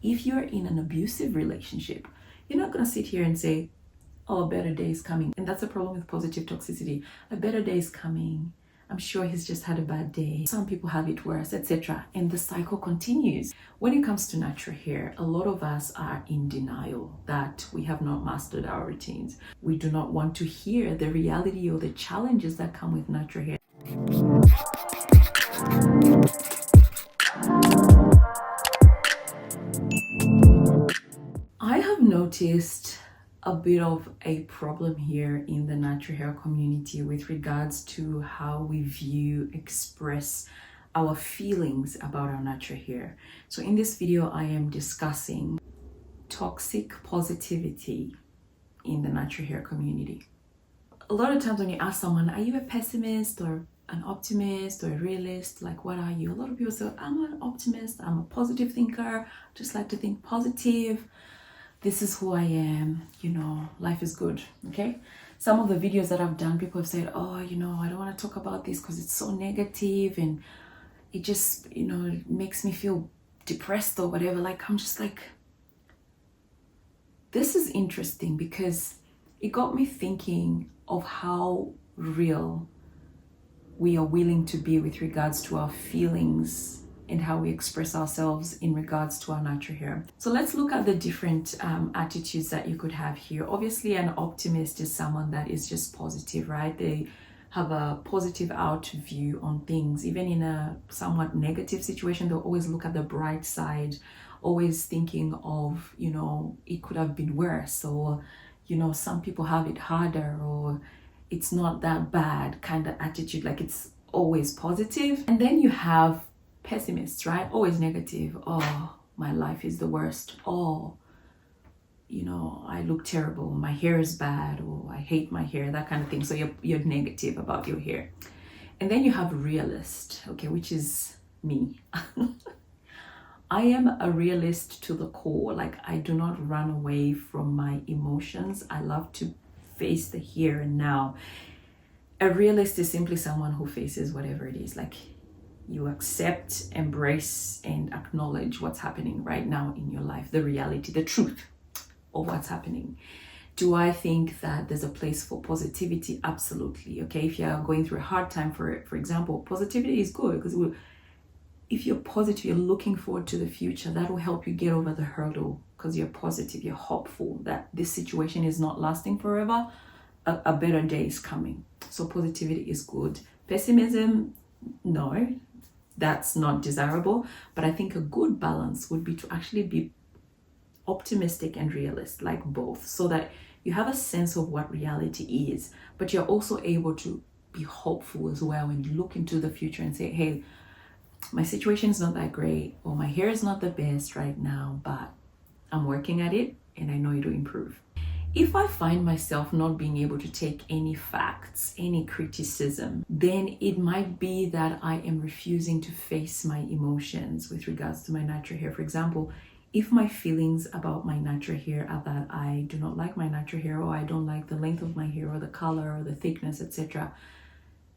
If you're in an abusive relationship, you're not going to sit here and say, oh, a better day is coming. And that's a problem with positive toxicity. A better day is coming. I'm sure he's just had a bad day. Some people have it worse, etc. And the cycle continues. When it comes to natural hair, a lot of us are in denial that we have not mastered our routines. We do not want to hear the reality or the challenges that come with natural hair. I have noticed a bit of a problem here in the natural hair community with regards to how we view, express our feelings about our natural hair. So in this video, I am discussing toxic positivity in the natural hair community. A lot of times when you ask someone, are you a pessimist or an optimist or a realist? Like, what are you? A lot of people say, I'm an optimist, I'm a positive thinker, just like to think positive. This is who I am, life is good, okay? Some of the videos that I've done, people have said, oh, I don't want to talk about this because it's so negative and it just, it makes me feel depressed or whatever. Like, I'm just like, this is interesting because it got me thinking of how real we are willing to be with regards to our feelings and how we express ourselves in regards to our natural hair. So let's look at the different attitudes that you could have here. Obviously, an optimist is someone that is just positive, right? They have a positive out view on things. Even in a somewhat negative situation, they'll always look at the bright side, always thinking of, it could have been worse, or, some people have it harder, or it's not that bad kind of attitude. Like, it's always positive. And then you have pessimists, right? Always negative. Oh, my life is the worst. Oh, I look terrible. My hair is bad, or I hate my hair, that kind of thing. So you're negative about your hair. And then you have realist, okay, which is me. I am a realist to the core. Like, I do not run away from my emotions. I love to face the here and now. A realist is simply someone who faces whatever it is. Like, you accept, embrace, and acknowledge what's happening right now in your life, the reality, the truth of what's happening. Do I think that there's a place for positivity? Absolutely. Okay, if you're going through a hard time, for example, positivity is good because if you're positive, you're looking forward to the future, that will help you get over the hurdle because you're positive, you're hopeful that this situation is not lasting forever. A better day is coming. So positivity is good. Pessimism, no. That's not desirable, but I think a good balance would be to actually be optimistic and realist, like both, so that you have a sense of what reality is, but you're also able to be hopeful as well and look into the future and say, hey, my situation is not that great, or my hair is not the best right now, but I'm working at it and I know it'll improve. If I find myself not being able to take any facts, any criticism, then it might be that I am refusing to face my emotions with regards to my natural hair. For example, if my feelings about my natural hair are that I do not like my natural hair, or I don't like the length of my hair, or the color, or the thickness, etc.,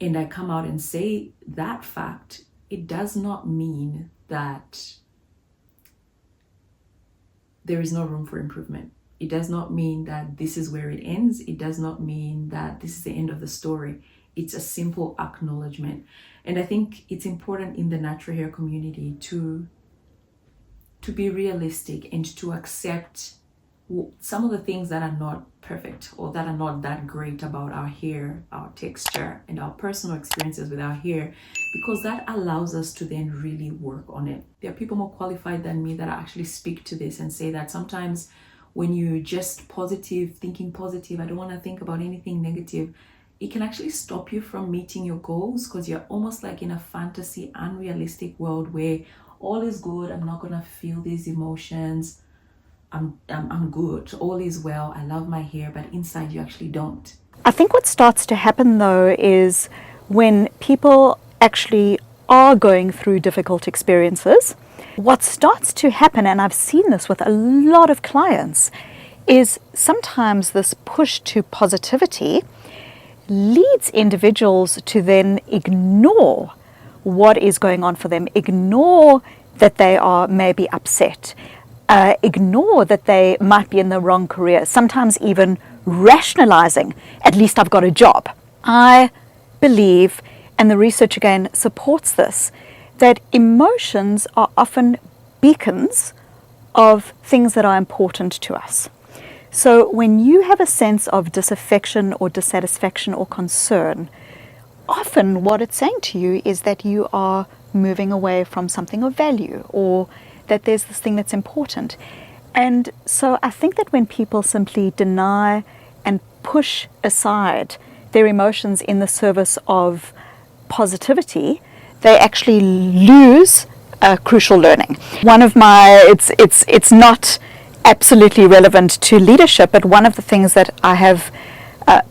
and I come out and say that fact, it does not mean that there is no room for improvement. It does not mean that this is where it ends. It does not mean that this is the end of the story. It's a simple acknowledgement. And I think it's important in the natural hair community to be realistic and to accept some of the things that are not perfect or that are not that great about our hair, our texture, and our personal experiences with our hair, because that allows us to then really work on it. There are people more qualified than me that actually speak to this and say that sometimes when you're just positive, thinking positive, I don't want to think about anything negative, it can actually stop you from meeting your goals because you're almost like in a fantasy, unrealistic world where all is good, I'm not going to feel these emotions, I'm good, all is well, I love my hair, but inside you actually don't. I think what starts to happen though is when people actually are going through difficult experiences, what starts to happen, and I've seen this with a lot of clients, is sometimes this push to positivity leads individuals to then ignore what is going on for them, ignore that they are maybe upset, ignore that they might be in the wrong career, sometimes even rationalizing, at least I've got a job. I believe, and the research again supports this, that emotions are often beacons of things that are important to us. So when you have a sense of disaffection or dissatisfaction or concern, often what it's saying to you is that you are moving away from something of value, or that there's this thing that's important. And so I think that when people simply deny and push aside their emotions in the service of positivity, they actually lose crucial learning. One of my, it's not absolutely relevant to leadership, but one of the things that I have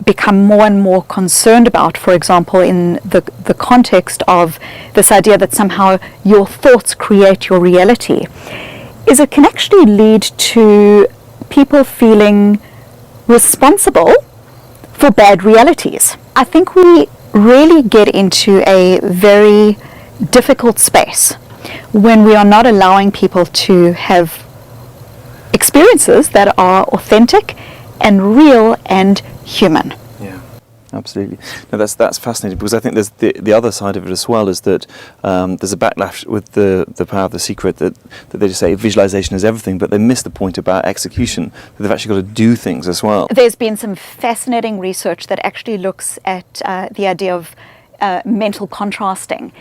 become more and more concerned about, for example, in the context of this idea that somehow your thoughts create your reality, is it can actually lead to people feeling responsible for bad realities. I think we really get into a very difficult space when we are not allowing people to have experiences that are authentic and real and human. Yeah, absolutely. No, that's fascinating, because I think there's the other side of it as well, is that there's a backlash with the power of the secret, that they just say visualization is everything, but they miss the point about execution, that they've actually got to do things as well. There's been some fascinating research that actually looks at the idea of mental contrasting,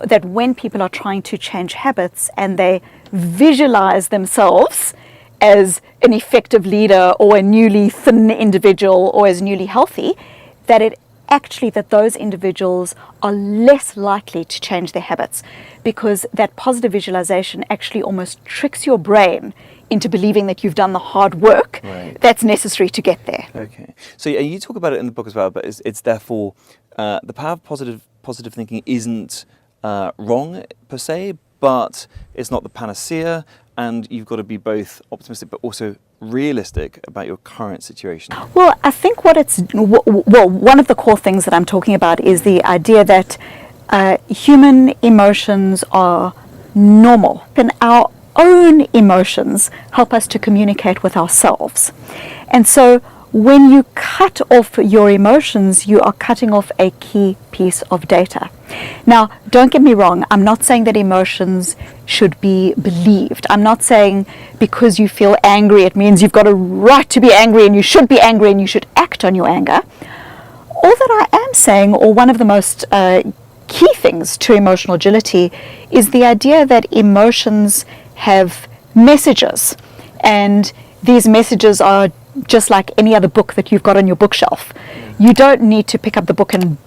that when people are trying to change habits and they visualize themselves as an effective leader or a newly thin individual or as newly healthy, that those individuals are less likely to change their habits, because that positive visualization actually almost tricks your brain into believing that you've done the hard work that's necessary to get there. Okay. So you talk about it in the book as well, but it's therefore the power of positive thinking isn't wrong per se, but it's not the panacea, and you've got to be both optimistic but also realistic about your current situation. Well, I think one of the core things that I'm talking about is the idea that human emotions are normal, and our own emotions help us to communicate with ourselves. And so when you cut off your emotions, you are cutting off a key piece of data. Now, don't get me wrong, I'm not saying that emotions should be believed. I'm not saying because you feel angry, it means you've got a right to be angry and you should be angry and you should act on your anger. All that I am saying, or one of the most key things to emotional agility, is the idea that emotions have messages, and these messages are just like any other book that you've got on your bookshelf. You don't need to pick up the book and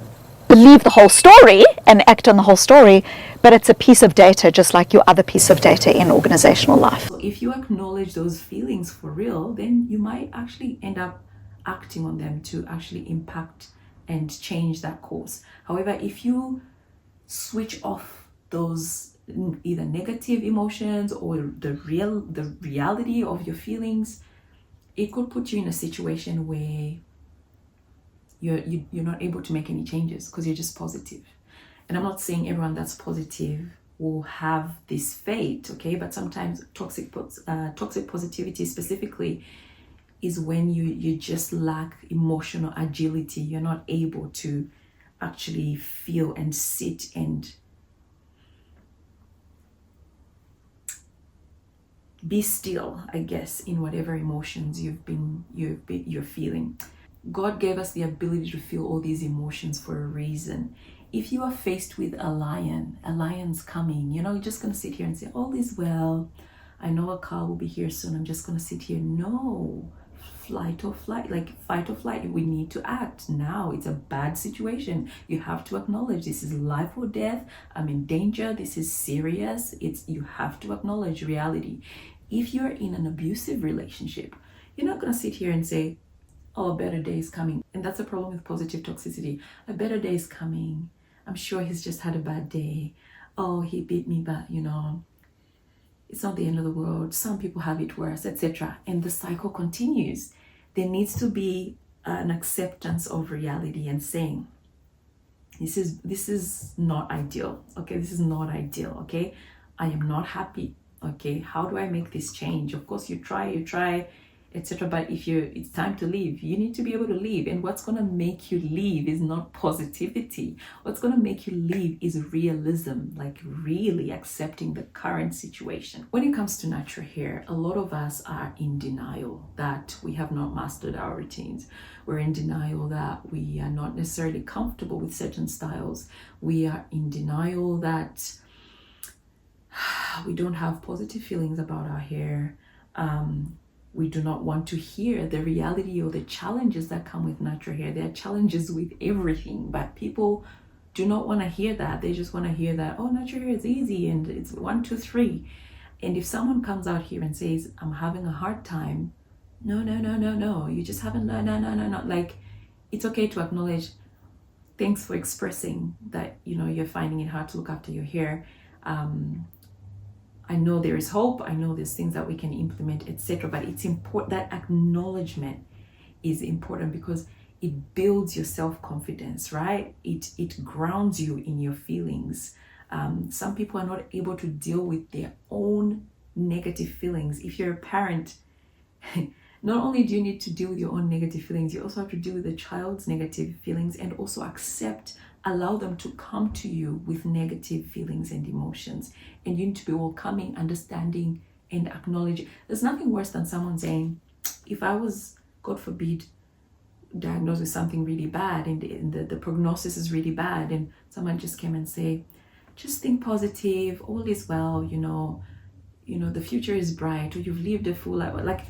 believe the whole story and act on the whole story, but it's a piece of data just like your other piece of data in organizational life. So if you acknowledge those feelings for real, then you might actually end up acting on them to actually impact and change that course. However, if you switch off those either negative emotions or the reality of your feelings, it could put you in a situation where you're not able to make any changes because you're just positive. And I'm not saying everyone that's positive will have this fate, okay? But sometimes toxic positivity specifically is when you just lack emotional agility. You're not able to actually feel and sit and be still, I guess, in whatever emotions you're feeling. God gave us the ability to feel all these emotions for a reason. If you are faced with a lion's coming, you're just going to sit here and say, all is well, I know a car will be here soon, I'm just going to sit here. No, fight or flight, we need to act now. It's a bad situation. You have to acknowledge this is life or death. I'm in danger. This is serious. You have to acknowledge reality. If you're in an abusive relationship, you're not going to sit here and say, oh, a better day is coming. And that's a problem with positive toxicity. A better day is coming. I'm sure he's just had a bad day. Oh, he beat me, but it's not the end of the world. Some people have it worse, etc. And the cycle continues. There needs to be an acceptance of reality and saying, this is not ideal. Okay, this is not ideal. Okay, I am not happy. Okay, how do I make this change? Of course, you try, etc. But if it's time to leave, you need to be able to leave. And what's going to make you leave is not positivity. What's going to make you leave is realism, like really accepting the current situation. When it comes to natural hair, a lot of us are in denial that we have not mastered our routines. We're in denial that we are not necessarily comfortable with certain styles. We are in denial that we don't have positive feelings about our hair. We do not want to hear the reality or the challenges that come with natural hair. There are challenges with everything, but people do not want to hear that. They just want to hear that, oh, natural hair is easy and it's 1, 2, 3. And if someone comes out here and says, I'm having a hard time, no, you just haven't learned, no. Like, it's okay to acknowledge, thanks for expressing that, you're finding it hard to look after your hair. I know there is hope. I know there's things that we can implement, etc. But it's important, that acknowledgement is important because it builds your self-confidence, right? It grounds you in your feelings. Some people are not able to deal with their own negative feelings. If you're a parent, not only do you need to deal with your own negative feelings, you also have to deal with the child's negative feelings and also allow them to come to you with negative feelings and emotions. And you need to be welcoming, understanding, and acknowledging. There's nothing worse than someone saying, if I was, God forbid, diagnosed with something really bad and the prognosis is really bad, and someone just came and say, just think positive, all is well, the future is bright, or you've lived a full life. Like,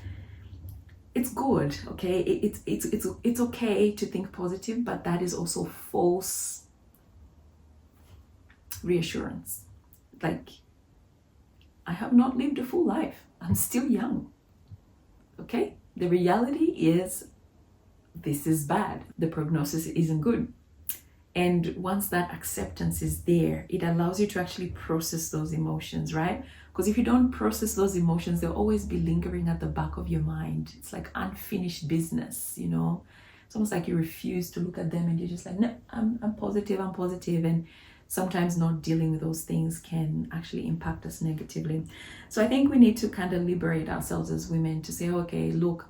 it's good, okay? It's okay to think positive, but that is also false reassurance. Like, I have not lived a full life. I'm still young, okay? The reality is this is bad. The prognosis isn't good. And once that acceptance is there, it allows you to actually process those emotions, right? Because if you don't process those emotions, they'll always be lingering at the back of your mind. It's like unfinished business, It's almost like you refuse to look at them and you're just like, no, I'm positive. And sometimes not dealing with those things can actually impact us negatively. So I think we need to kind of liberate ourselves as women to say, okay, look,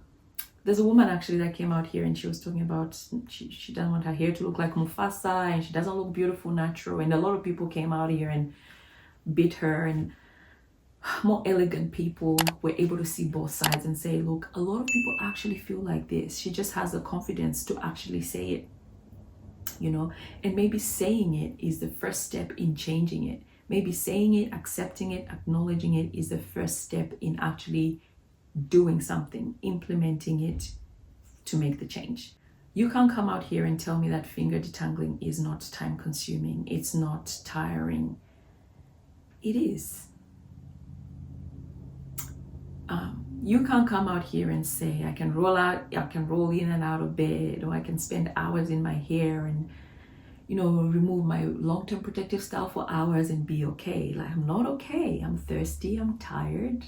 there's a woman actually that came out here and she was talking about she doesn't want her hair to look like Mufasa and she doesn't look beautiful, natural. And a lot of people came out here and beat her, and more elegant people were able to see both sides and say, look, a lot of people actually feel like this. She just has the confidence to actually say it, and maybe saying it is the first step in changing it. Maybe saying it, accepting it, acknowledging it is the first step in actually doing something, implementing it to make the change. You can't come out here and tell me that finger detangling is not time consuming. It's not tiring. It is. You can't come out here and say, I can roll in and out of bed, or I can spend hours in my hair and, remove my long-term protective style for hours and be okay. Like, I'm not okay. I'm thirsty. I'm tired.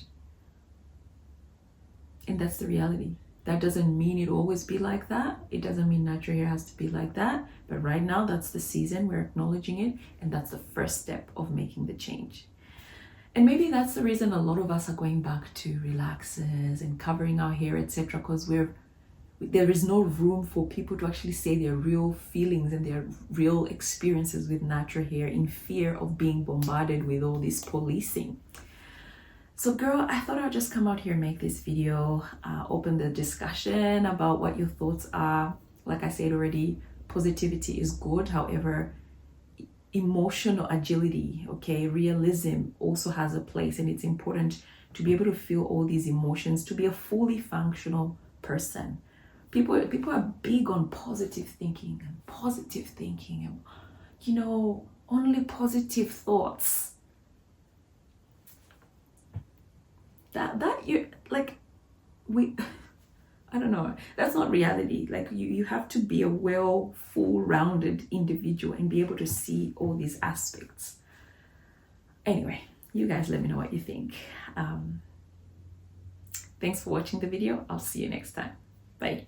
And that's the reality. That doesn't mean it'll always be like that. It doesn't mean natural hair has to be like that. But right now, that's the season. We're acknowledging it. And that's the first step of making the change. And maybe that's the reason a lot of us are going back to relaxers and covering our hair, etc. Because there is no room for people to actually say their real feelings and their real experiences with natural hair in fear of being bombarded with all this policing. So girl, I thought I'd just come out here and make this video, open the discussion about what your thoughts are. Like I said already, positivity is good. However, emotional agility, okay, realism also has a place, and it's important to be able to feel all these emotions to be a fully functional person. People are big on positive thinking and only positive thoughts. I don't know, that's not reality. Like, you have to be a full-rounded individual and be able to see all these aspects. Anyway, you guys let me know what you think. Thanks for watching the video. I'll see you next time. Bye.